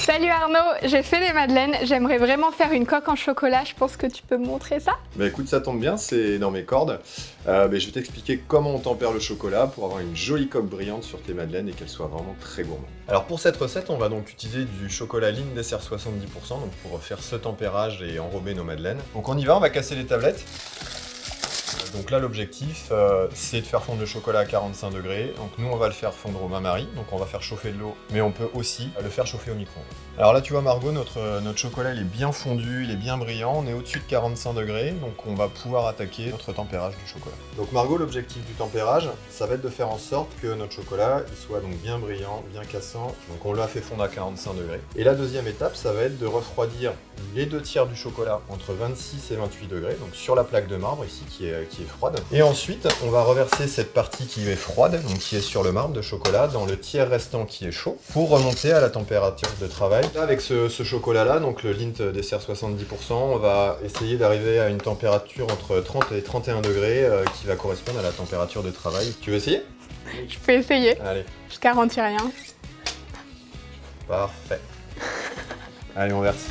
Salut Arnaud, j'ai fait les madeleines, j'aimerais vraiment faire une coque en chocolat, je pense que tu peux me montrer ça? Bah écoute, ça tombe bien, c'est dans mes cordes. Je vais t'expliquer comment on tempère le chocolat pour avoir une jolie coque brillante sur tes madeleines et qu'elle soit vraiment très gourmande. Alors pour cette recette, on va donc utiliser du chocolat Ligne Dessert 70%, donc pour faire ce tempérage et enrober nos madeleines. Donc on y va, on va casser les tablettes. Donc là l'objectif c'est de faire fondre le chocolat à 45 degrés. Donc nous on va le faire fondre au bain-marie, donc on va faire chauffer de l'eau, mais on peut aussi le faire chauffer au micro-ondes. Alors là tu vois Margot, notre chocolat il est bien fondu, il est bien brillant, on est au-dessus de 45 degrés, donc on va pouvoir attaquer notre tempérage du chocolat. Donc Margot, l'objectif du tempérage, ça va être de faire en sorte que notre chocolat il soit donc bien brillant, bien cassant, donc on l'a fait fondre à 45 degrés. Et la deuxième étape, ça va être de refroidir les 2/3 du chocolat entre 26 et 28 degrés, donc sur la plaque de marbre ici qui est froide. Et ensuite, on va reverser cette partie qui est froide, donc qui est sur le marbre de chocolat, dans le tiers restant qui est chaud, pour remonter à la température de travail. Là, avec ce chocolat-là, donc le Lindt Dessert 70%, on va essayer d'arriver à une température entre 30 et 31 degrés qui va correspondre à la température de travail. Tu veux essayer? Je peux essayer. Allez. Je garantis rien. Parfait. Allez, on verse.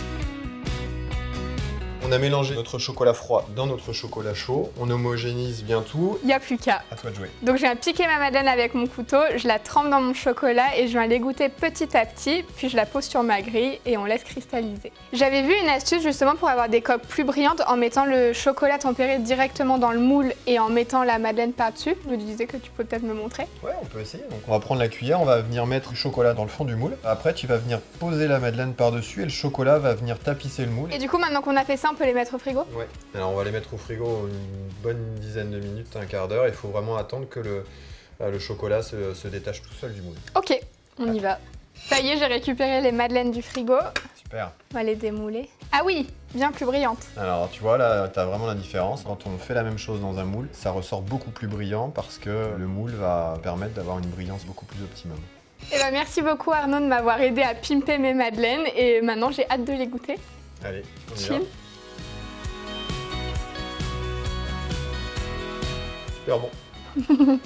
On a mélangé notre chocolat froid dans notre chocolat chaud, on homogénise bien tout. Il n'y a plus qu'à. À toi de jouer. Donc je viens piquer ma madeleine avec mon couteau, je la trempe dans mon chocolat et je viens l'égoutter petit à petit, puis je la pose sur ma grille et on laisse cristalliser. J'avais vu une astuce justement pour avoir des coques plus brillantes en mettant le chocolat tempéré directement dans le moule et en mettant la madeleine par-dessus. Je me disais que tu peux peut-être me montrer. Ouais, on peut essayer. Donc on va prendre la cuillère, on va venir mettre le chocolat dans le fond du moule. Après tu vas venir poser la madeleine par-dessus et le chocolat va venir tapisser le moule. Et du coup maintenant qu'on a fait ça, on peut les mettre au frigo? Ouais, alors on va les mettre au frigo une bonne dizaine de minutes, un quart d'heure. Il faut vraiment attendre que le chocolat se détache tout seul du moule. Ok, on y va. Ça y est, j'ai récupéré les madeleines du frigo. Super. On va les démouler. Ah oui, bien plus brillantes. Alors tu vois là, tu as vraiment la différence. Quand on fait la même chose dans un moule, ça ressort beaucoup plus brillant parce que le moule va permettre d'avoir une brillance beaucoup plus optimum. Eh ben, merci beaucoup Arnaud de m'avoir aidé à pimper mes madeleines et maintenant j'ai hâte de les goûter. Allez, on y va. Chill. Super bon.